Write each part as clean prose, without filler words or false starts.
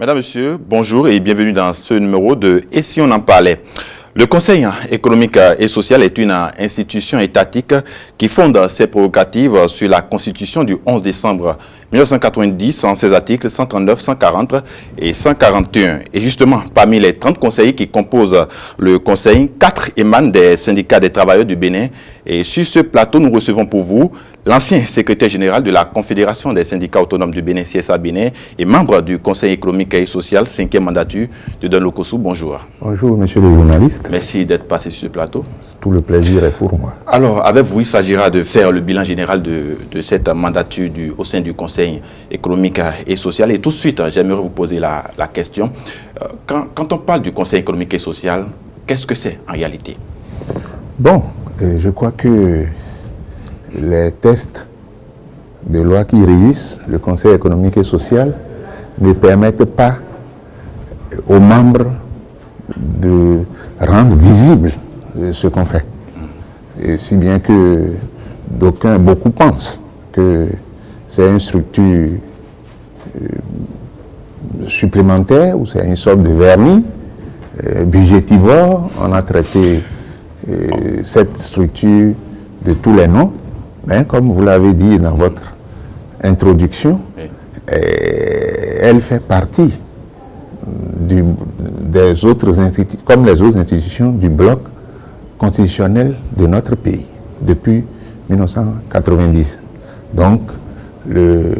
Mesdames, Messieurs, bonjour et bienvenue dans ce numéro de « Et si on en parlait ?» Le Conseil économique et social est une institution étatique qui fonde ses prérogatives sur la Constitution du 11 décembre 1990 en ses articles 139, 140 et 141. Et justement, parmi les 30 conseillers qui composent le Conseil, 4 émanent des syndicats des travailleurs du Bénin. Et sur ce plateau, nous recevons pour vous l'ancien secrétaire général de la Confédération des syndicats autonomes du Bénin, CSA Bénin, et membre du Conseil économique et social, 5e mandature de Don Lokossou. Bonjour. Bonjour, monsieur le journaliste. Merci d'être passé sur ce plateau. Tout le plaisir est pour moi. Alors, avec vous, il s'agira de faire le bilan général de cette mandature au sein du Conseil économique et social. Et tout de suite, j'aimerais vous poser la question. Quand on parle du Conseil économique et social, qu'est-ce que c'est en réalité? Bon, je crois que les textes de loi qui régissent le Conseil économique et social ne permettent pas aux membres de rendre visible ce qu'on fait. Et si bien que beaucoup pensent que c'est une structure supplémentaire ou c'est une sorte de vernis budgétivore. On a traité cette structure de tous les noms, mais comme vous l'avez dit dans votre introduction, elle fait partie des autres institutions, comme les autres institutions du bloc constitutionnel de notre pays depuis 1990. Donc, le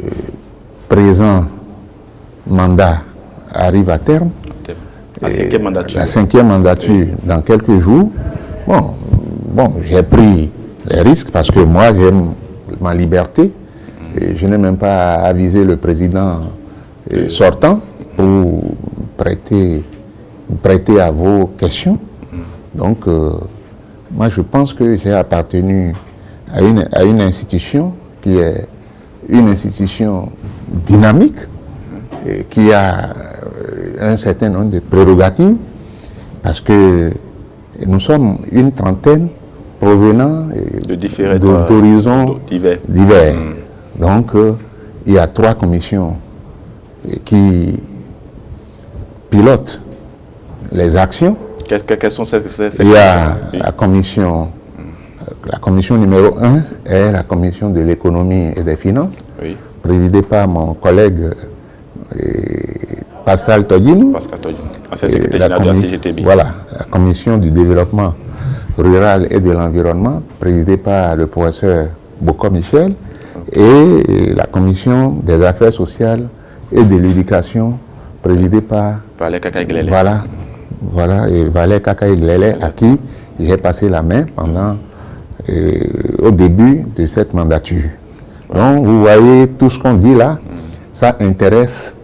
présent mandat arrive à terme. La 5e mandature. La 5e mandature dans quelques jours. Bon, j'ai pris les risques parce que moi, j'aime ma liberté. Et je n'ai même pas avisé le président sortant pour prêter à vos questions. Donc, moi, je pense que j'ai appartenu à une institution qui est une institution dynamique et qui a un certain nombre de prérogatives parce que nous sommes une trentaine provenant d'horizons divers. Donc, il y a 3 commissions qui pilotent les actions. Quelles sont ces Il y a la commission numéro 1 est la commission de l'économie et des finances, présidée par mon collègue Pascal Todjin. Ancien secrétaire général de la CGTB. Voilà, la commission du développement rural et de l'environnement, présidée par le professeur Boko Michel, et la commission des affaires sociales et de l'éducation, présidée par Valère Kakaï Glele. Voilà, et Valère Kakaï Glele, à qui j'ai passé la main au début de cette mandature. Donc, vous voyez, tout ce qu'on dit là, ça intéresse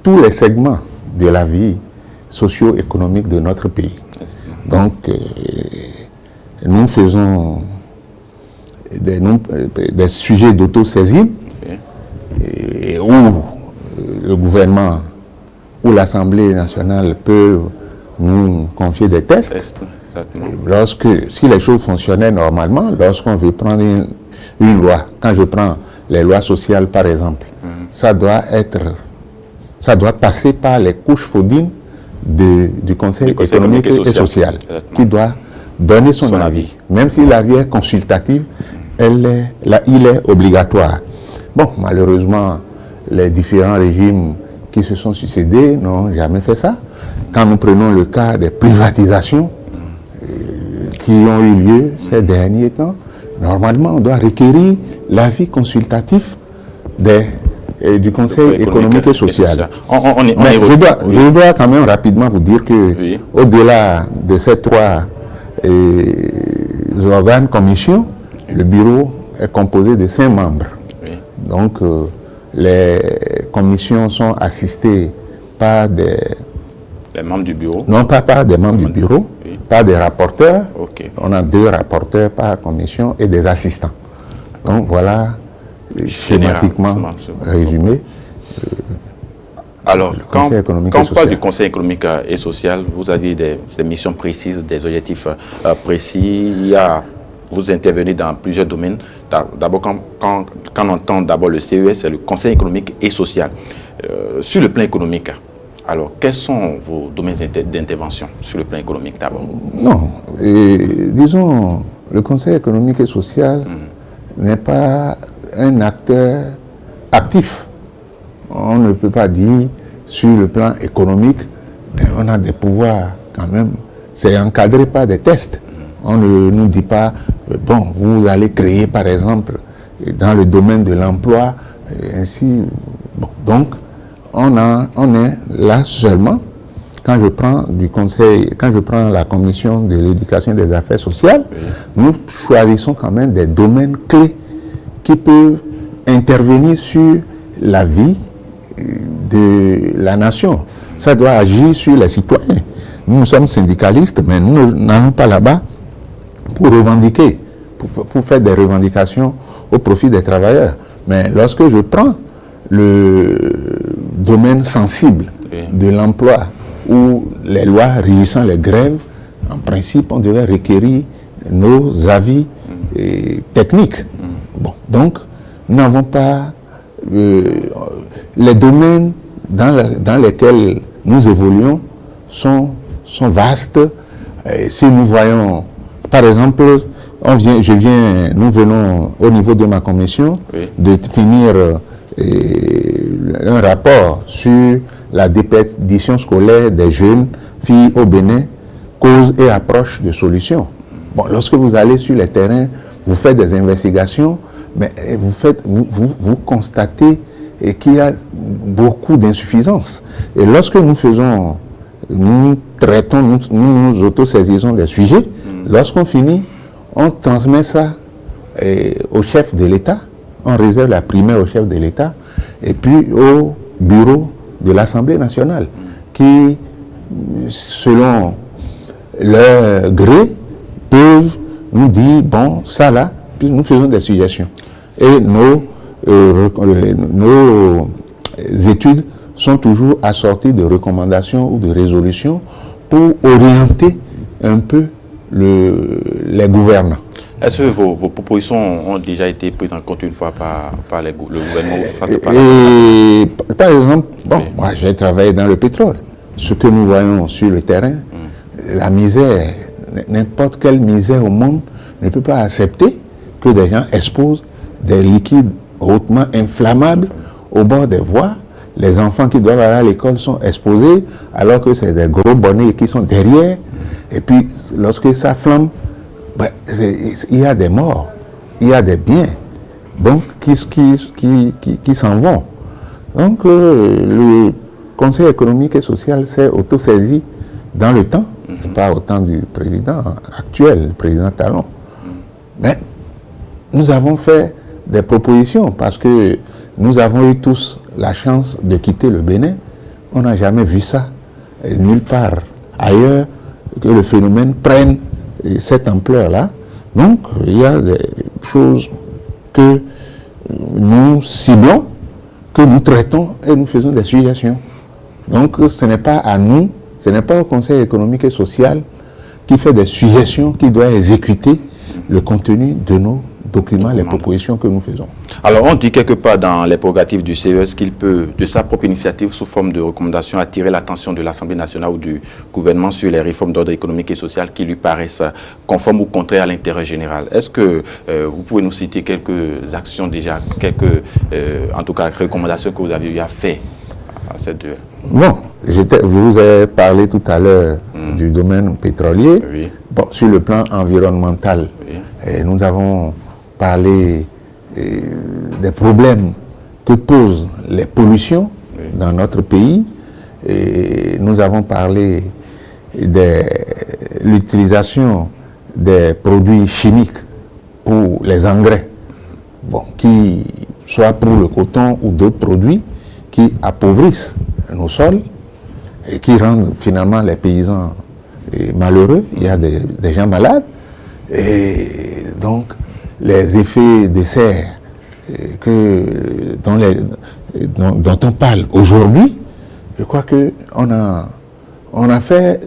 tous les segments de la vie socio-économique de notre pays. Donc, nous faisons des sujets d'autosaisine où le gouvernement ou l'Assemblée nationale peut nous confier des tests. Si les choses fonctionnaient normalement, lorsqu'on veut prendre une loi, quand je prends les lois sociales par exemple, ça doit passer par les couches faudines du Conseil économique et social, qui doit donner son avis. Même si l'avis est consultatif, il est obligatoire. Bon, malheureusement, les différents régimes qui se sont succédés n'ont jamais fait ça. Quand nous prenons le cas des privatisations qui ont eu lieu ces derniers temps, normalement, on doit requérir l'avis consultatif du Conseil économique et social. Je dois quand même rapidement vous dire que, au-delà de ces 3 organes, commissions, le bureau est composé de 5 membres. Donc, les commissions sont assistées par des membres du bureau? Non, pas par des membres du bureau, par des rapporteurs. On a 2 rapporteurs par commission et des assistants. Donc, voilà, schématiquement résumé. Alors, quand on parle du Conseil économique et social, vous avez des missions précises, des objectifs précis. Vous intervenez dans plusieurs domaines. D'abord, quand on entend d'abord le CES, c'est le Conseil économique et social. Sur le plan économique, Alors, quels sont vos domaines d'intervention sur le plan économique d'abord? Non, disons, le Conseil économique et social n'est pas un acteur actif. On ne peut pas dire sur le plan économique, mais on a des pouvoirs quand même. C'est encadré par des tests. On ne nous dit pas, bon, vous allez créer par exemple dans le domaine de l'emploi, ainsi. Bon, donc, on est là seulement quand je prends du conseil, quand je prends la commission de l'éducation et des affaires sociales, nous choisissons quand même des domaines clés qui peuvent intervenir sur la vie de la nation. Ça doit agir sur les citoyens. Nous sommes syndicalistes, mais nous n'allons pas là-bas pour revendiquer, pour faire des revendications au profit des travailleurs. Mais lorsque je prends le domaine sensible de l'emploi, où les lois régissant les grèves, en principe, on devrait requérir nos avis techniques. Bon, donc, nous n'avons pas... les domaines dans lesquels nous évoluons sont vastes. Si nous voyons, par exemple, nous venons au niveau de ma commission de finir un rapport sur la déperdition scolaire des jeunes filles au Bénin, causes et approches de solutions. Bon, lorsque vous allez sur les terrains, vous faites des investigations, mais vous constatez qu'il y a beaucoup d'insuffisances. Et lorsque nous traitons, nous nous autosaisissons des sujets, lorsqu'on finit, on transmet ça au chef de l'État, on réserve la primaire au chef de l'État, et puis au bureau de l'Assemblée nationale, qui, selon leur gré, peuvent nous dire, bon, ça là, puis nous faisons des suggestions. Et nos études sont toujours assorties de recommandations ou de résolutions pour orienter un peu les gouvernants. Est-ce que vos propositions ont déjà été prises en compte une fois par le gouvernement? Par exemple, bon, moi j'ai travaillé dans le pétrole. Ce que nous voyons sur le terrain, la misère, n'importe quelle misère au monde ne peut pas accepter que des gens exposent des liquides hautement inflammables au bord des voies. Les enfants qui doivent aller à l'école sont exposés alors que c'est des gros bonnets qui sont derrière. Et puis, lorsque ça flambe, il y a des morts, il y a des biens donc, qui s'en vont. Donc, le Conseil économique et social s'est autosaisi dans le temps. Ce n'est pas au temps du président actuel, le président Talon. Mais nous avons fait des propositions parce que nous avons eu tous la chance de quitter le Bénin. On n'a jamais vu ça nulle part ailleurs que le phénomène prenne cette ampleur-là. Donc, il y a des choses que nous ciblons, que nous traitons et nous faisons des suggestions. Donc, ce n'est pas à nous, ce n'est pas au Conseil économique et social qui fait des suggestions, qui doit exécuter le contenu de nos documents, les propositions que nous faisons. Alors, on dit quelque part dans les prérogatives du CES qu'il peut, de sa propre initiative, sous forme de recommandation, attirer l'attention de l'Assemblée nationale ou du gouvernement sur les réformes d'ordre économique et social qui lui paraissent conformes ou contraires à l'intérêt général. Est-ce que vous pouvez nous citer quelques actions déjà, quelques, en tout cas, recommandations que vous avez eu à faire à cette... Bon, je vous ai parlé tout à l'heure du domaine pétrolier. Oui. Bon, sur le plan environnemental, nous avons parlé des problèmes que posent les pollutions dans notre pays. Et nous avons parlé de l'utilisation des produits chimiques pour les engrais, bon, qui soit pour le coton ou d'autres produits qui appauvrissent nos sols et qui rendent finalement les paysans malheureux. Il y a des gens malades. Et donc, les effets de serre dont on parle aujourd'hui, je crois qu'on a fait,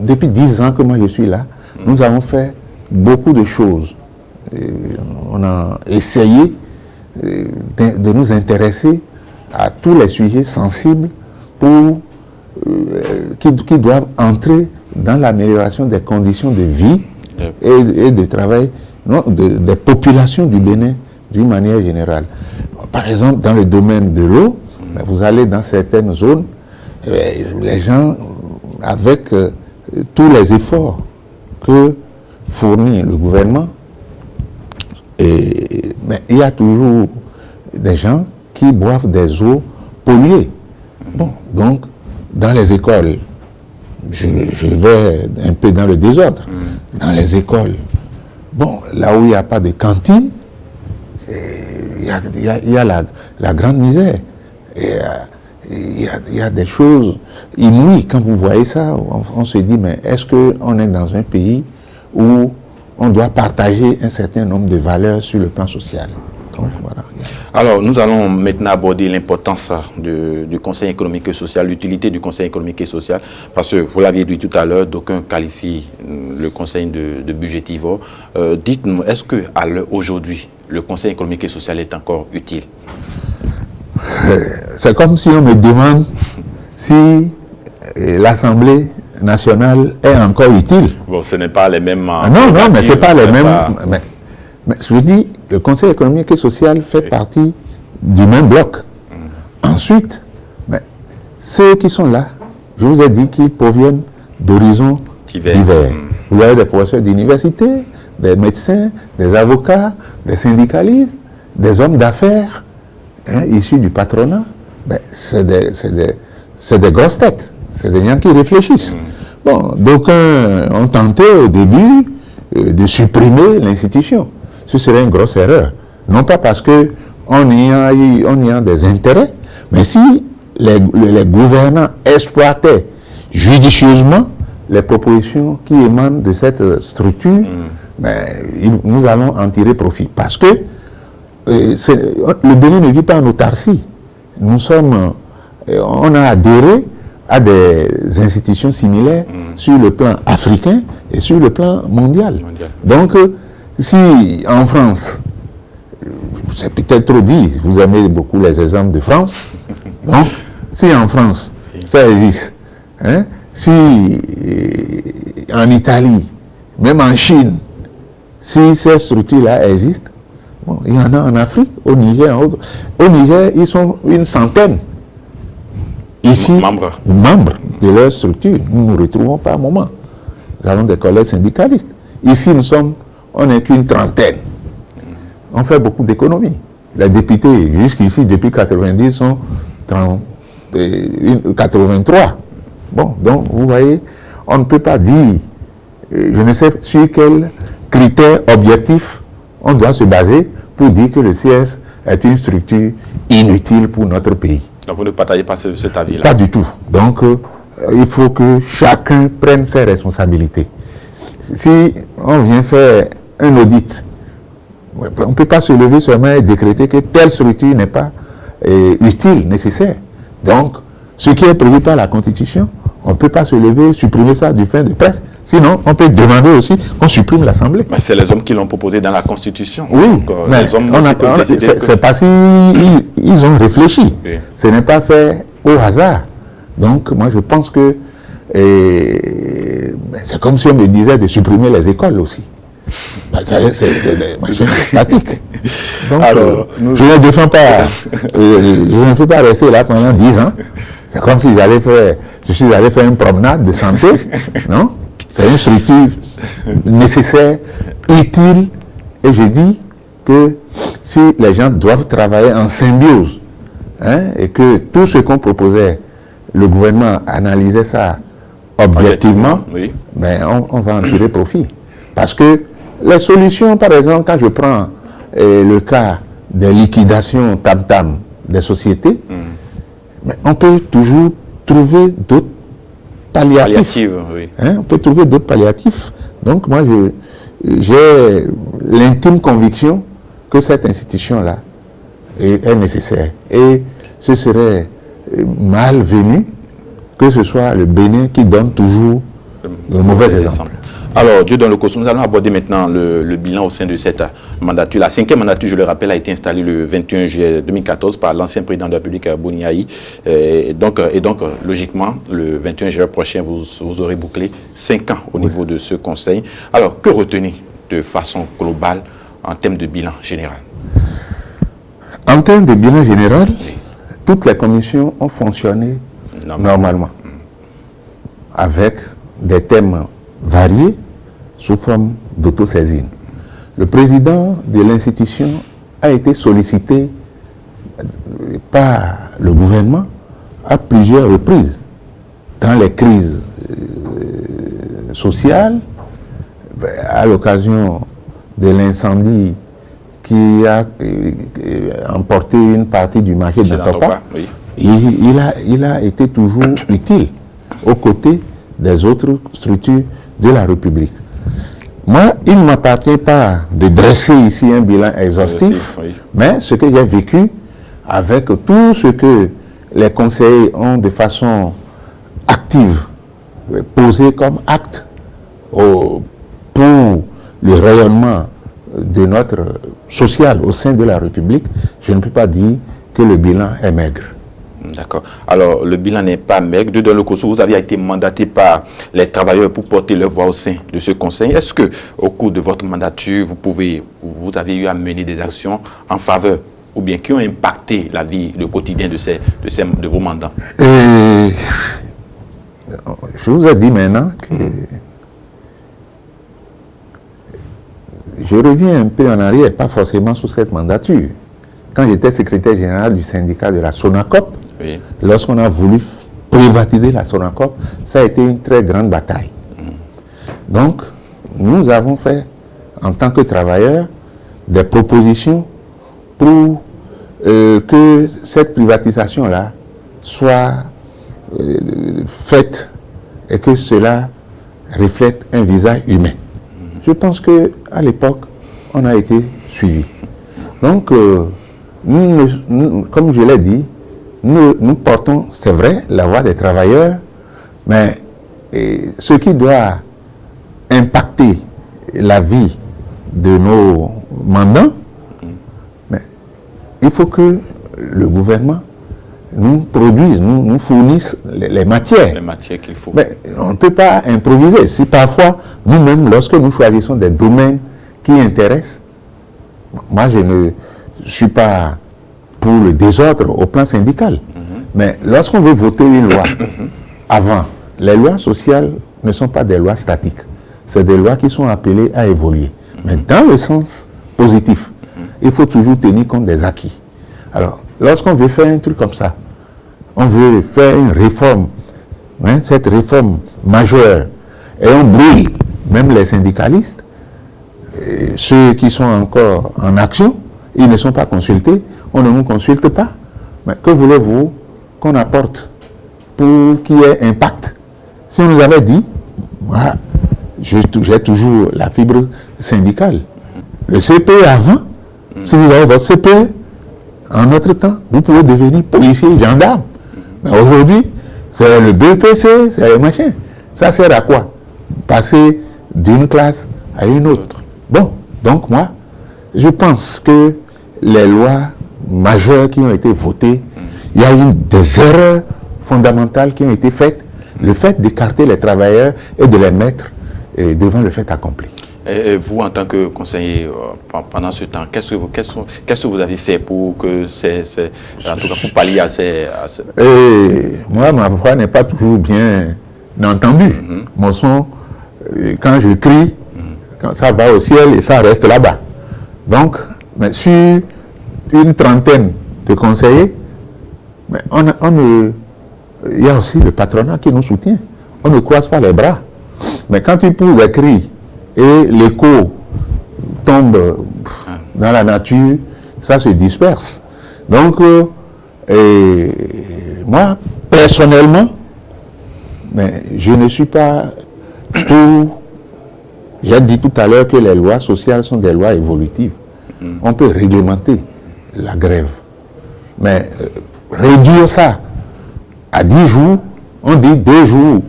depuis 10 ans que moi je suis là, nous avons fait beaucoup de choses. On a essayé de nous intéresser à tous les sujets sensibles pour qui doivent entrer dans l'amélioration des conditions de vie et de travail des populations du Bénin d'une manière générale. Par exemple, dans le domaine de l'eau, vous allez dans certaines zones, les gens, avec tous les efforts que fournit le gouvernement, mais il y a toujours des gens qui boivent des eaux polluées. Bon, donc, dans les écoles, je vais un peu dans le désordre. Dans les écoles, bon, là où il n'y a pas de cantine, il y a la grande misère. Il y a des choses inouïes. Quand vous voyez ça, on se dit, mais est-ce qu'on est dans un pays où on doit partager un certain nombre de valeurs sur le plan social? Donc, voilà. Alors, nous allons maintenant aborder l'importance du Conseil économique et social, l'utilité du Conseil économique et social, parce que, vous l'aviez dit tout à l'heure, d'aucuns qualifient le Conseil de budgétivore. Dites-nous, est-ce qu'aujourd'hui, le Conseil économique et social est encore utile? C'est comme si on me demande si l'Assemblée nationale est encore utile. Bon, ce n'est pas les mêmes... non, mais ce n'est pas les mêmes... Mais je dis, le Conseil économique et social fait partie du même bloc. Ensuite, mais ceux qui sont là, je vous ai dit qu'ils proviennent d'horizons divers. Vous avez des professeurs d'université, des médecins, des avocats, des syndicalistes, des hommes d'affaires, issus du patronat. C'est des grosses têtes, c'est des gens qui réfléchissent. Bon, d'aucuns ont tenté au début de supprimer l'institution. Ce serait une grosse erreur. Non pas parce qu'on y a des intérêts, mais si les gouvernants exploitaient judicieusement les propositions qui émanent de cette structure, nous allons en tirer profit. Parce que le Bénin ne vit pas en autarcie. On a adhéré à des institutions similaires sur le plan africain et sur le plan mondial. Donc, si en France, c'est peut-être trop dit, vous aimez beaucoup les exemples de France, donc si en France ça existe, si en Italie, même en Chine, si ces structures-là existent, bon, il y en a en Afrique, au Niger, au Niger, ils sont une centaine. Ici, membres de leur structure, nous ne nous retrouvons pas à un moment. Nous avons des collègues syndicalistes. Ici, on n'est qu'une trentaine. On fait beaucoup d'économies. Les députés, jusqu'ici, depuis 90, sont 83. Bon, donc, vous voyez, on ne peut pas dire, je ne sais sur quels critères objectifs on doit se baser pour dire que le CS est une structure inutile pour notre pays. Donc, vous ne partagez pas cet avis-là? Pas du tout. Donc, il faut que chacun prenne ses responsabilités. Si on vient faire un audit, on ne peut pas se lever seulement et décréter que telle structure n'est pas utile, nécessaire. Donc, ce qui est prévu par la Constitution, on ne peut pas se lever, supprimer ça du fin de presse. Sinon, on peut demander aussi qu'on supprime l'Assemblée. Mais c'est les hommes qui l'ont proposé dans la Constitution. Oui, mais c'est parce qu'ils ont réfléchi. Oui. Ce n'est pas fait au hasard. Donc, moi, je pense que c'est comme si on me disait de supprimer les écoles aussi. C'est des machines statiques. Donc, alors, je ne défends pas, je ne peux pas rester là pendant 10 ans. C'est comme si je suis allé faire une promenade de santé, non? C'est une structure nécessaire, utile, et je dis que si les gens doivent travailler en symbiose, et que tout ce qu'on proposait, le gouvernement analysait ça objectivement, oui. Mais on va en tirer profit. Parce que les solutions, par exemple, quand je prends le cas des liquidations tam-tam des sociétés, mais on peut toujours trouver d'autres palliatifs. Oui. On peut trouver d'autres palliatifs. Donc moi, j'ai l'intime conviction que cette institution-là est nécessaire. Et ce serait malvenu que ce soit le Bénin qui donne toujours de mauvais exemples. Alors, Dieu dans le cosmos, nous allons aborder maintenant le bilan au sein de cette mandature. La 5e mandature, je le rappelle, a été installée le 21 juillet 2014 par l'ancien président de la République, Boni Yayi. Et donc, logiquement, le 21 juillet prochain, vous aurez bouclé 5 ans au niveau de ce conseil. Alors, que retenir de façon globale en termes de bilan général? En termes de bilan général, toutes les commissions ont fonctionné normalement, avec des thèmes variés sous forme d'autosaisine. Le président de l'institution a été sollicité par le gouvernement à plusieurs reprises dans les crises sociales, à l'occasion de l'incendie qui a emporté une partie du marché de Topa. Oui. Il a été toujours utile aux côtés des autres structures de la République. Moi, il ne m'appartient pas de dresser ici un bilan exhaustif, oui. Mais ce que j'ai vécu avec tout ce que les conseillers ont de façon active posé comme acte pour le rayonnement de notre social au sein de la République, je ne peux pas dire que le bilan est maigre. D'accord. Alors, le bilan n'est pas maigre. Dans le Kossou, vous avez été mandaté par les travailleurs pour porter leur voix au sein de ce conseil. Est-ce que, au cours de votre mandature, vous avez eu à mener des actions en faveur ou bien qui ont impacté la vie, le quotidien de vos mandats? Je vous ai dit maintenant que je reviens un peu en arrière, pas forcément sous cette mandature. Quand j'étais secrétaire général du syndicat de la Sonacop, oui. Lorsqu'on a voulu privatiser la Sonacop, ça a été une très grande bataille. Donc, nous avons fait, en tant que travailleurs, des propositions pour que cette privatisation-là soit faite et que cela reflète un visage humain. Je pense qu'à l'époque, on a été suivis. Donc, comme je l'ai dit, nous portons, c'est vrai, la voix des travailleurs, mais ce qui doit impacter la vie de nos mandants, mais il faut que le gouvernement nous produise, nous fournisse les matières. Les matières qu'il faut. Mais on ne peut pas improviser. Si parfois, nous-mêmes, lorsque nous choisissons des domaines qui intéressent, moi je ne suis pas pour le désordre au plan syndical. Mais lorsqu'on veut voter une loi, avant, les lois sociales ne sont pas des lois statiques. C'est des lois qui sont appelées à évoluer. Mais dans le sens positif, il faut toujours tenir compte des acquis. Alors, lorsqu'on veut faire un truc comme ça, on veut faire une réforme, cette réforme majeure, et on brûle même les syndicalistes, ceux qui sont encore en action, ils ne sont pas consultés, on ne nous consulte pas. Mais que voulez-vous qu'on apporte pour qu'il y ait impact? Si on nous avait dit, moi, j'ai toujours la fibre syndicale. Le CPE avant, si vous avez votre CPE, en notre temps, vous pouvez devenir policier, gendarme. Mais aujourd'hui, c'est le BPC, c'est le machin. Ça sert à quoi? Passer d'une classe à une autre. Bon, donc moi, je pense que les lois majeures qui ont été votées, il y a eu des erreurs fondamentales qui ont été faites. Le fait d'écarter les travailleurs et de les mettre devant le fait accompli. Et vous, en tant que conseiller, pendant ce temps, qu'est-ce que vous avez fait pour que en tout cas, pour pallier à ces... Moi, ma voix n'est pas toujours bien entendue. Mon son, quand je crie, quand ça va au ciel et ça reste là-bas. Donc, mais sur une trentaine de conseillers, mais il y a aussi le patronat qui nous soutient. On ne croise pas les bras. Mais quand tu pousses des cris et l'écho tombe dans la nature, ça se disperse. Donc, moi, personnellement, mais je ne suis pas pour... J'ai dit tout à l'heure que les lois sociales sont des lois évolutives. On peut réglementer la grève. Mais réduire ça à 10 jours, on dit 2 jours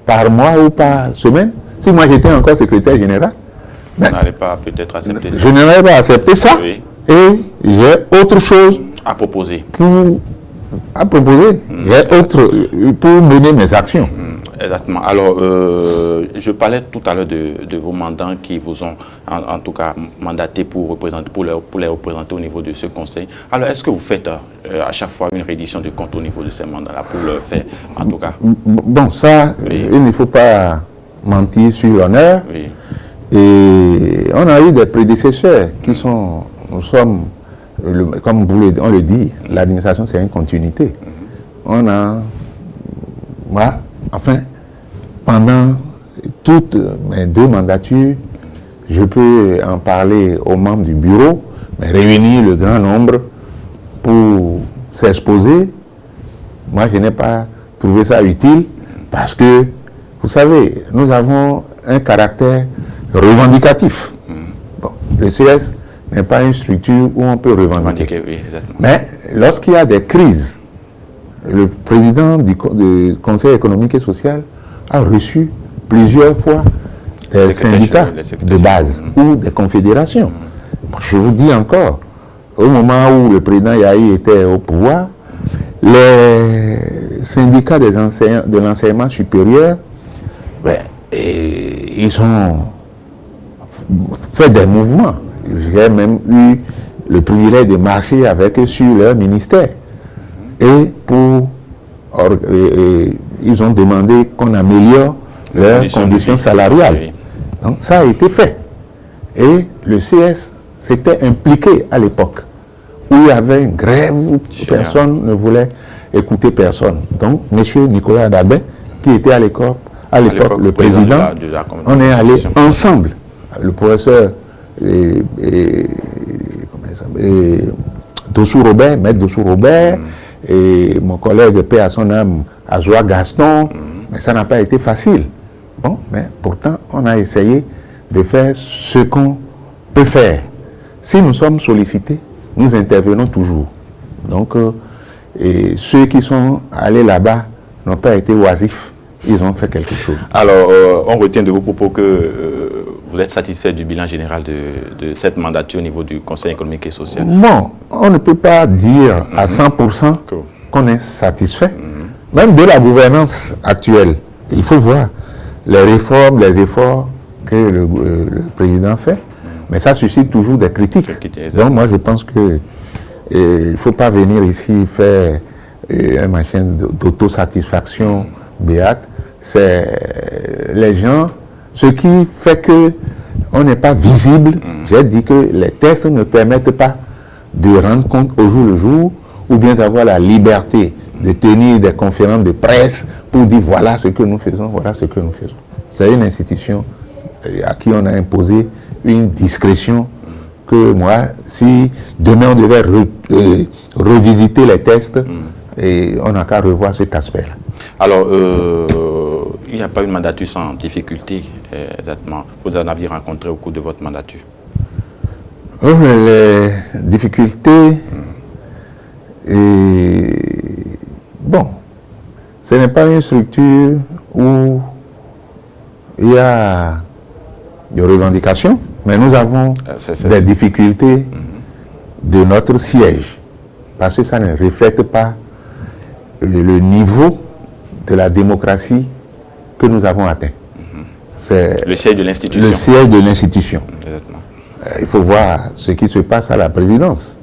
par mois ou par semaine, Si moi j'étais encore secrétaire général, vous n'allez pas peut-être accepter ça. Je n'allais pas accepter ça. Oui. Et j'ai autre chose à proposer. Pour mener mes actions. Exactement. Alors, je parlais tout à l'heure de vos mandants qui vous ont, en tout cas, mandaté pour les représenter au niveau de ce conseil. Alors, est-ce que vous faites à chaque fois une reddition de compte au niveau de ces mandats-là pour le faire, en tout cas? Bon, ça, oui. Il ne faut pas mentir sur l'honneur. Oui. Et on a eu des prédécesseurs qui sont, comme on le dit, l'administration c'est une continuité. On a, moi, enfin, pendant toutes mes 2 mandatures, je peux en parler aux membres du bureau, mais réunir le grand nombre pour s'exposer. Moi, je n'ai pas trouvé ça utile parce que, vous savez, nous avons un caractère revendicatif. Bon, le CS n'est pas une structure où on peut revendiquer. Oui, mais lorsqu'il y a des crises, le président du Conseil économique et social a reçu plusieurs fois des syndicats de base ou des confédérations. Bon, je vous dis encore, au moment où le président Yahi était au pouvoir, les syndicats des enseignants de l'enseignement supérieur, ils ont fait des mouvements. J'ai même eu le privilège de marcher avec eux sur leur ministère. Et ils ont demandé qu'on améliore leurs conditions salariales. Donc ça a été fait. Et le CS s'était impliqué à l'époque, où il y avait une grève où personne ne voulait écouter personne. Donc M. Nicolas Dabé, qui était à l'époque le président, on est allé ensemble. Le professeur Dossou Robert, maître Dossou Robert, et mon collègue de paix à son âme, Azoua Gaston, mais ça n'a pas été facile. Bon, mais pourtant, on a essayé de faire ce qu'on peut faire. Si nous sommes sollicités, nous intervenons toujours. Donc, ceux qui sont allés là-bas n'ont pas été oisifs, ils ont fait quelque chose. Alors, on retient de vos propos que vous êtes satisfait du bilan général de cette mandature au niveau du Conseil économique et social? Non, on ne peut pas dire à 100% qu'on est satisfait. Même de la gouvernance actuelle, il faut voir les réformes, les efforts que le président fait, mais ça suscite toujours des critiques. Donc moi je pense que il ne faut pas venir ici faire un machin d'autosatisfaction béate. C'est les gens, ce qui fait que on n'est pas visible. J'ai dit que les tests ne permettent pas de rendre compte au jour le jour, ou bien d'avoir la liberté de tenir des conférences de presse pour dire voilà ce que nous faisons, voilà ce que nous faisons. C'est une institution à qui on a imposé une discrétion que moi, si demain on devait revisiter les tests, et on n'a qu'à revoir cet aspect-là. Alors, il n'y a pas une mandature sans difficulté, exactement. Vous en aviez rencontré au cours de votre mandature? Les difficultés, bon, ce n'est pas une structure où il y a des revendications, mais nous avons des difficultés de notre siège, parce que ça ne reflète pas le niveau de la démocratie que nous avons atteint. C'est le siège de l'institution. Le siège de l'institution. Il faut voir ce qui se passe à la présidence.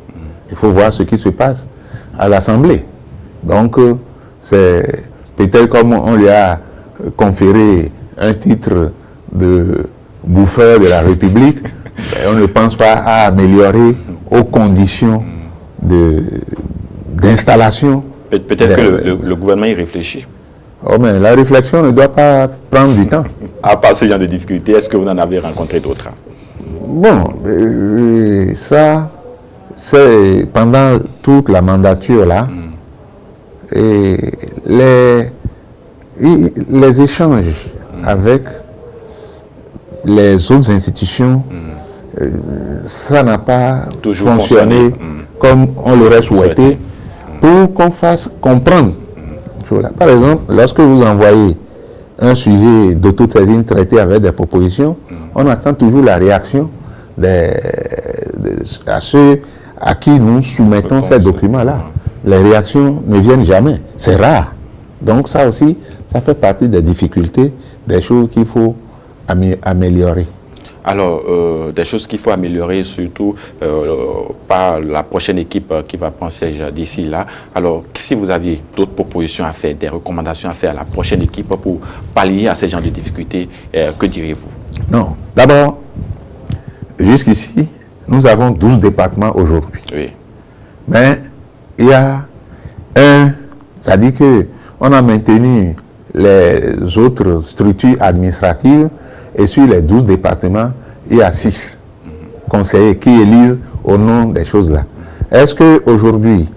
Il faut voir ce qui se passe à l'Assemblée. Donc, c'est peut-être comme on lui a conféré un titre de bouffeur de la République, on ne pense pas à améliorer aux conditions d'installation. Peut-être que le gouvernement y réfléchit. Oh, mais la réflexion ne doit pas prendre du temps. À part ce genre de difficultés, est-ce que vous en avez rencontré d'autres? Bon, ça, c'est pendant toute la mandature là, et les échanges avec les autres institutions, ça n'a pas fonctionné comme on l'aurait souhaité pour qu'on fasse comprendre. Par exemple, lorsque vous envoyez un sujet d'autosaisine traité avec des propositions, on attend toujours la réaction à ceux à qui nous soumettons ces documents-là. Les réactions ne viennent jamais, c'est rare. Donc ça aussi, ça fait partie des difficultés, des choses qu'il faut améliorer. Alors, des choses qu'il faut améliorer, surtout par la prochaine équipe qui va prendre siège d'ici là. Alors, si vous aviez d'autres propositions à faire, des recommandations à faire à la prochaine équipe pour pallier à ces genres de difficultés, que diriez-vous? Non, d'abord, jusqu'ici, nous avons 12 départements aujourd'hui. Oui. Mais il y a c'est-à-dire qu'on a maintenu les autres structures administratives et sur les 12 départements, il y a 6 conseillers qui élisent au nom des choses-là. Est-ce qu'aujourd'hui,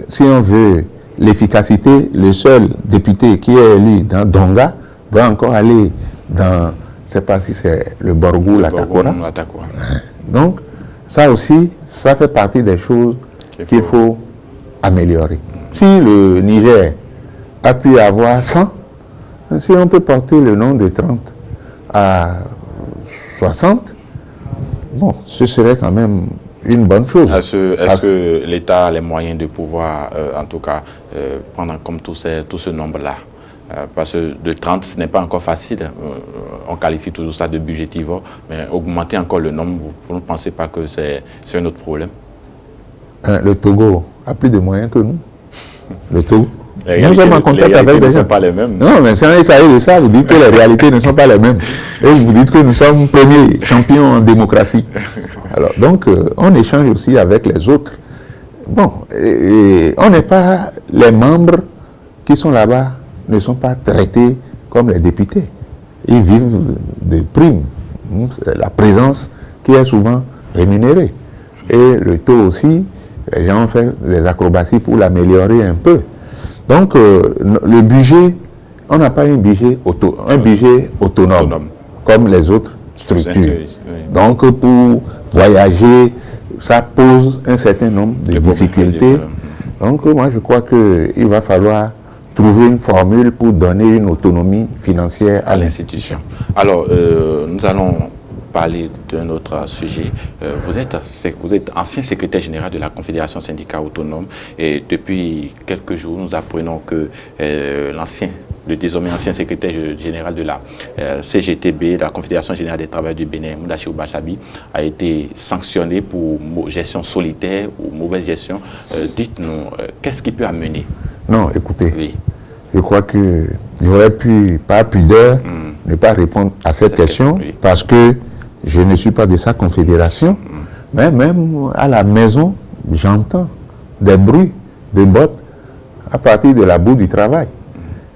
si on veut l'efficacité, le seul député qui est élu dans Donga doit encore aller dans, je ne sais pas si c'est le Borgou, la Takora. Donc, ça aussi, ça fait partie des choses qu'il faut améliorer. Si le Niger a pu avoir 100, si on peut porter le nombre de 30 à 60, bon, ce serait quand même une bonne chose. Est-ce que l'État a les moyens de pouvoir, en tout cas, prendre en compte tout ce nombre-là? Parce que de 30, ce n'est pas encore facile. On qualifie toujours ça de budgétivore, mais augmenter encore le nombre, vous ne pensez pas que c'est un autre problème? Le Togo a plus de moyens que nous. Le Togo. Nous sommes en contact avec des gens. Ne sont pas les mêmes. Non, mais si on essaye de ça, vous dites que les réalités ne sont pas les mêmes. Et vous dites que nous sommes premiers champions en démocratie. Alors, donc, on échange aussi avec les autres. Bon, et on n'est pas, les membres qui sont là-bas ne sont pas traités comme les députés. Ils vivent de primes. La présence qui est souvent rémunérée. Et le taux aussi, les gens ont fait des acrobaties pour l'améliorer un peu. Donc, le budget, on n'a pas un budget autonome, comme les autres structures. Oui. Donc, pour voyager, ça pose un certain nombre de difficultés. Donc, moi, je crois qu'il va falloir trouver une formule pour donner une autonomie financière à l'institution. Alors, nous allons parler d'un autre sujet. Vous êtes ancien secrétaire général de la Confédération syndicale autonome et depuis quelques jours, nous apprenons que le désormais ancien secrétaire général de la CGTB, la Confédération générale des travailleurs du Bénin, Moudachiou Bachabi, a été sanctionné pour gestion solitaire ou mauvaise gestion. Dites-nous, qu'est-ce qui peut amener? Non, écoutez, oui. Je crois que j'aurais pu, par pudeur, ne pas répondre à cette question parce que je ne suis pas de sa confédération, mais même à la maison, j'entends des bruits de bottes à partir de la boue du travail.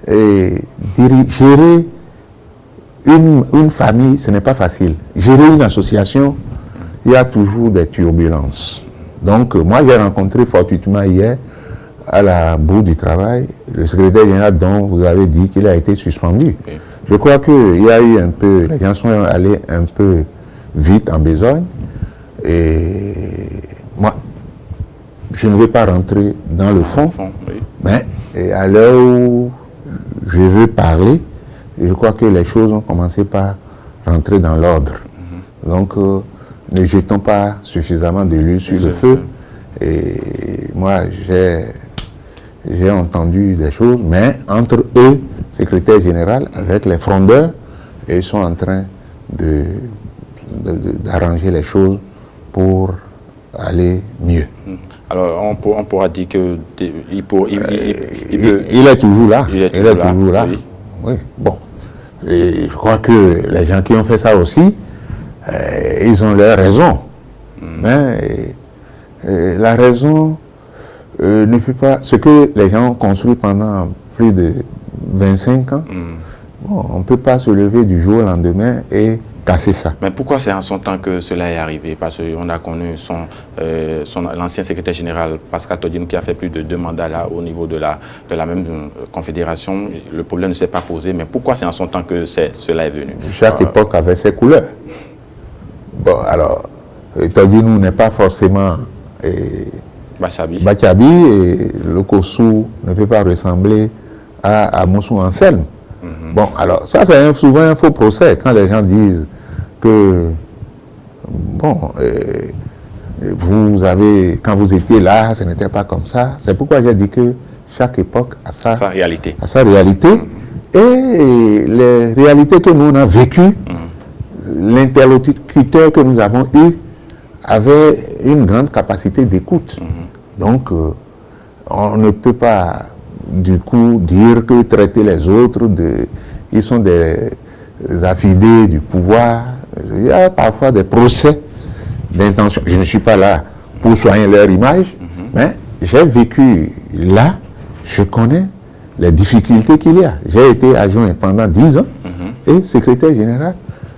Et gérer une famille, ce n'est pas facile. Gérer une association, il y a toujours des turbulences. Donc, moi, j'ai rencontré fortuitement hier, à la boue du travail, le secrétaire général dont vous avez dit qu'il a été suspendu. Je crois qu'il y a eu un peu, les gens sont allés un peu vite en besogne. Et moi, je ne vais pas rentrer dans le fond, mais à l'heure où je veux parler, je crois que les choses ont commencé par rentrer dans l'ordre. Donc, ne jetons pas suffisamment de l'huile sur le feu. Et moi, j'ai entendu des choses, mais entre eux, secrétaire général, avec les frondeurs, ils sont en train d'arranger les choses pour aller mieux. Alors, on pourra dire qu'il est toujours là. Il est toujours là. Oui. Oui. Bon. Et je crois que les gens qui ont fait ça aussi, ils ont leur raison. Mais la raison ne peut pas... Ce que les gens ont construit pendant plus de 25 ans, bon, on ne peut pas se lever du jour au lendemain et casser ça. Mais pourquoi c'est en son temps que cela est arrivé? Parce qu'on a connu l'ancien secrétaire général, Pascal Todine, qui a fait plus de 2 mandats là, au niveau de la même confédération. Le problème ne s'est pas posé, mais pourquoi c'est en son temps que cela est venu? Chaque époque avait ses couleurs. Bon, alors, Todine n'est pas forcément... Bachabi et le Kossou ne peut pas ressembler à Moussou Anselme. Bon, alors, ça, c'est souvent un faux procès quand les gens disent que, bon, vous avez, quand vous étiez là, ce n'était pas comme ça. C'est pourquoi j'ai dit que chaque époque a sa réalité. Et les réalités que nous on a vécues, l'interlocuteur que nous avons eu avait une grande capacité d'écoute. Donc, on ne peut pas, du coup, dire que traiter les autres, ils sont des affidés du pouvoir. Il y a parfois des procès d'intention. Je ne suis pas là pour soigner leur image, mais j'ai vécu là, je connais les difficultés qu'il y a. J'ai été adjoint pendant 10 ans et secrétaire général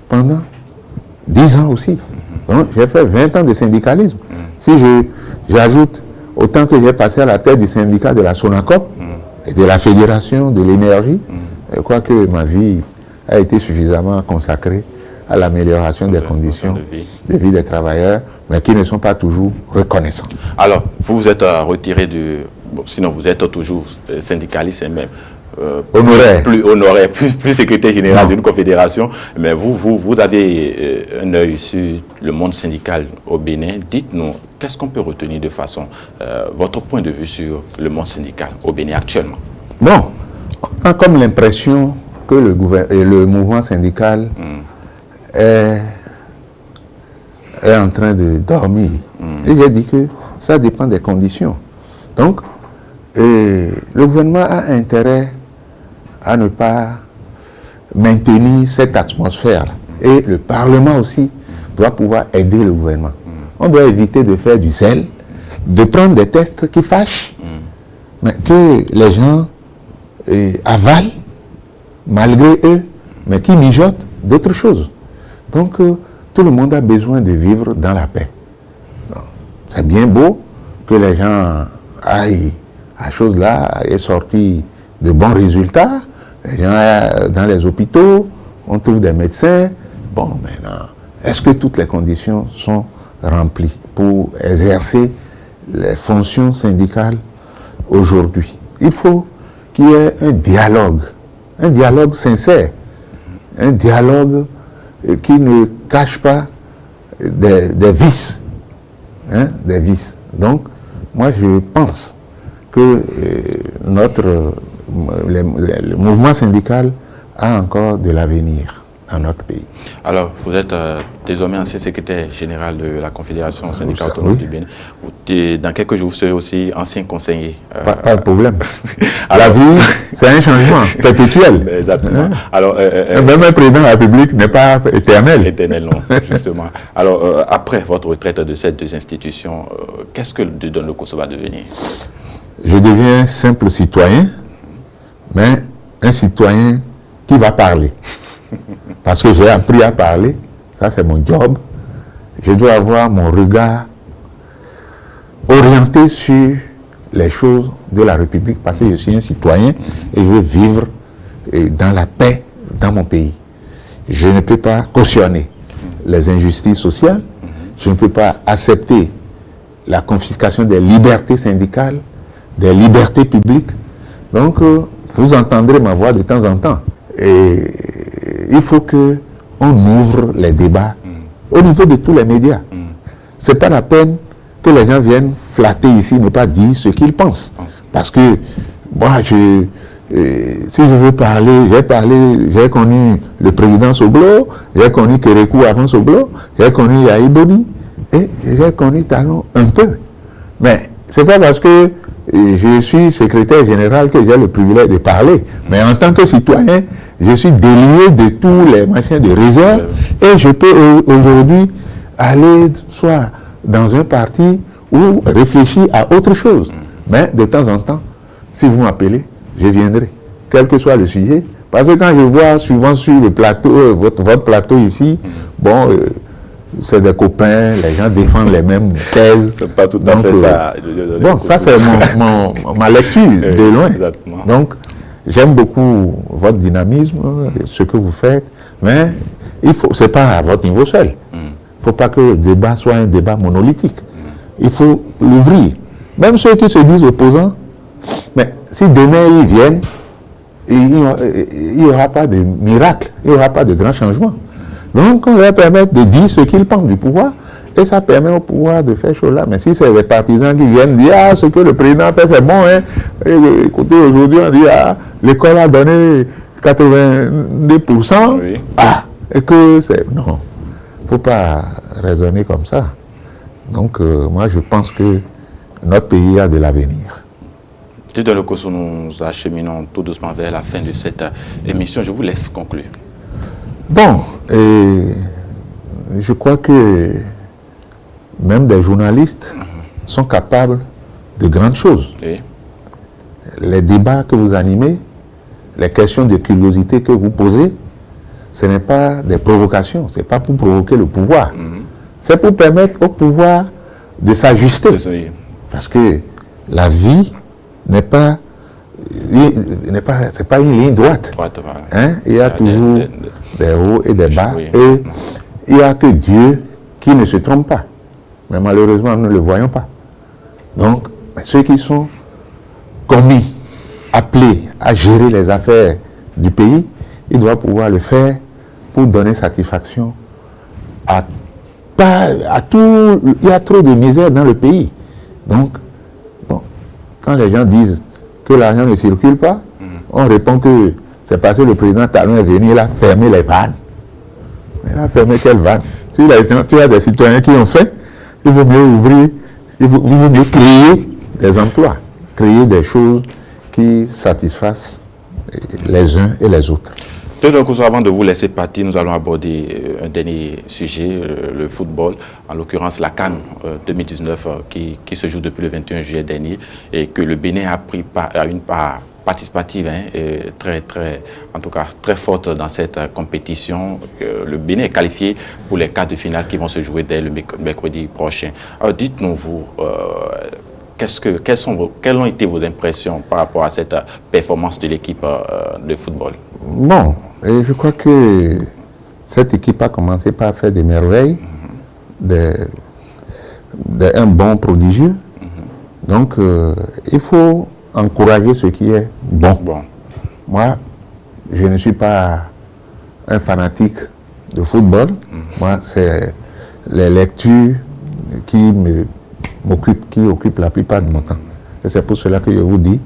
pendant 10 ans aussi. Donc, j'ai fait 20 ans de syndicalisme. Si j'ajoute autant que j'ai passé à la tête du syndicat de la Sonacop et de la Fédération de l'énergie, je crois que ma vie a été suffisamment consacrée à l'amélioration des conditions de vie des travailleurs, mais qui ne sont pas toujours reconnaissants. Alors, vous vous êtes retiré de... Bon, sinon, vous êtes toujours syndicaliste et même plus secrétaire général d'une confédération, mais vous avez un œil sur le monde syndical au Bénin. Dites-nous, qu'est-ce qu'on peut retenir de façon, votre point de vue sur le monde syndical au Bénin actuellement? Bon, on a comme l'impression que le mouvement syndical est en train de dormir. Et j'ai dit que ça dépend des conditions. Donc, le gouvernement a intérêt à ne pas maintenir cette atmosphère. Et le Parlement aussi doit pouvoir aider le gouvernement. On doit éviter de faire du zèle, de prendre des tests qui fâchent, mais que les gens avalent, malgré eux, mais qui mijotent d'autres choses. Donc, tout le monde a besoin de vivre dans la paix. C'est bien beau que les gens aillent à chose-là et sorti de bons résultats. Les gens dans les hôpitaux, on trouve des médecins. Bon, maintenant, est-ce que toutes les conditions sont remplies pour exercer les fonctions syndicales aujourd'hui? Il faut qu'il y ait un dialogue sincère, un dialogue qui ne cache pas des vices. Des vices. Donc, moi, je pense que le mouvement syndical a encore de l'avenir dans notre pays. Alors, vous êtes désormais ancien secrétaire général de la Confédération syndicale autonome du Bénin. Dans quelques jours, vous serez aussi ancien conseiller. Pas de problème. La vie, c'est un changement perpétuel. Exactement. Alors, même un président de la République n'est pas éternel. Éternel, non, justement. Alors, après votre retraite de ces deux institutions, qu'est-ce que Don Lokosso va devenir? Je deviens simple citoyen, mais un citoyen qui va parler. Parce que j'ai appris à parler, ça c'est mon job. Je dois avoir mon regard orienté sur les choses de la République parce que je suis un citoyen et je veux vivre dans la paix dans mon pays. Je ne peux pas cautionner les injustices sociales, je ne peux pas accepter la confiscation des libertés syndicales, des libertés publiques. Donc, vous entendrez ma voix de temps en temps. Et il faut qu'on ouvre les débats au niveau de tous les médias. Ce n'est pas la peine que les gens viennent flatter ici, ne pas dire ce qu'ils pensent. Parce que moi, si je veux parler, j'ai connu le président Soglo, j'ai connu Kérékou avant Soglo, j'ai connu Yaïboni, et j'ai connu Talon un peu. Mais ce n'est pas parce que je suis secrétaire général que j'ai le privilège de parler. Mais en tant que citoyen, je suis délié de tous les machins de réserve et je peux aujourd'hui aller soit dans un parti ou réfléchir à autre chose. Mais de temps en temps, si vous m'appelez, je viendrai, quel que soit le sujet. Parce que quand je vois souvent sur le plateau, votre plateau ici, bon, c'est des copains, les gens défendent les mêmes thèses. C'est pas tout à fait ça. Bon, ça c'est ma lecture de loin. Exactement. Donc, j'aime beaucoup votre dynamisme, ce que vous faites, mais c'est pas à votre niveau seul. Il ne faut pas que le débat soit un débat monolithique. Il faut l'ouvrir. Même ceux qui se disent opposants, mais si demain ils viennent il n'y aura pas de miracle, il n'y aura pas de grand changement. Donc, on leur permet de dire ce qu'ils pensent du pouvoir, et ça permet au pouvoir de faire chose là. Mais si c'est les partisans qui viennent dire, ah, ce que le président fait, c'est bon, hein. Et, écoutez, aujourd'hui, on dit, ah, l'école a donné 82%, oui. Ah, et que c'est... Non, il ne faut pas raisonner comme ça. Donc, moi, je pense que notre pays a de l'avenir. Et dans le cours, nous acheminons tout doucement vers la fin de cette émission. Je vous laisse conclure. Bon, je crois que même des journalistes sont capables de grandes choses. Oui. Les débats que vous animez, les questions de curiosité que vous posez, ce n'est pas des provocations, ce n'est pas pour provoquer le pouvoir. C'est pour permettre au pouvoir de s'ajuster. Parce que la vie n'est pas, c'est pas une ligne droite. Hein? Il y a toujours des hauts et des bas. Et il n'y a que Dieu qui ne se trompe pas. Mais malheureusement, nous ne le voyons pas. Donc, ceux qui sont commis, appelés à gérer les affaires du pays, ils doivent pouvoir le faire pour donner satisfaction à tout. Il y a trop de misère dans le pays. Donc, bon, quand les gens disent que l'argent ne circule pas, on répond que c'est parce que le président Talon est venu, il a fermé les vannes. Il a fermé quelles vannes? Si tu as des citoyens qui ont fait, il vaut mieux ouvrir, il vaut mieux créer des emplois, créer des choses qui satisfassent les uns et les autres. Donc, avant de vous laisser partir, nous allons aborder un dernier sujet, le football, en l'occurrence la CAN 2019 qui se joue depuis le 21 juillet dernier et que le Bénin a pris une part participative, en tout cas très forte dans cette compétition. Le Bénin est qualifié pour les quarts de finale qui vont se jouer dès le mercredi prochain. Alors dites-nous, vous, quelles ont été vos impressions par rapport à cette performance de l'équipe de football? Bon, et je crois que cette équipe a commencé par faire des merveilles, un bon prodigieux. Donc, il faut encourager ce qui est bon. Moi, je ne suis pas un fanatique de football. Moi, c'est les lectures qui occupent la plupart de mon temps. Et c'est pour cela que je vous dis,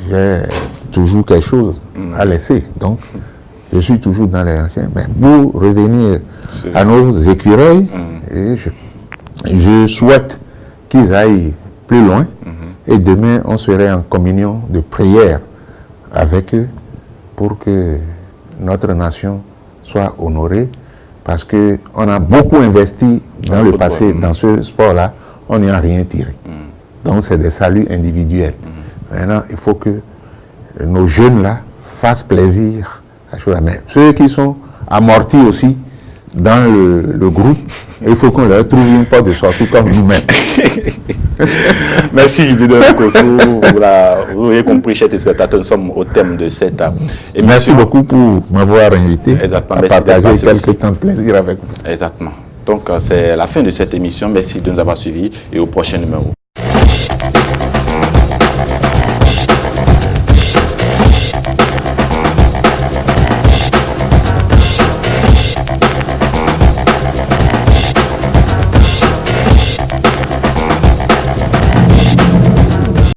j'ai toujours quelque chose à laisser. Donc, je suis toujours dans les enchaînements. Mais pour revenir à nos écureuils, et je souhaite qu'ils aillent plus loin. Et demain, on serait en communion de prière avec eux pour que notre nation soit honorée. Parce qu'on a beaucoup investi dans le passé, dans ce sport-là, on n'y a rien tiré. Donc, c'est des saluts individuels. Maintenant, il faut que nos jeunes-là fassent plaisir à ceux-là. Mais ceux qui sont amortis aussi dans le groupe, il faut qu'on leur trouve une porte de sortie comme nous-mêmes. Merci, Didon Kosso. Vous avez compris, chers spectateurs, nous sommes au thème de cette émission. Merci beaucoup pour m'avoir invité à partager quelques temps de plaisir avec vous. Exactement. Donc, c'est la fin de cette émission. Merci de nous avoir suivis et au prochain numéro.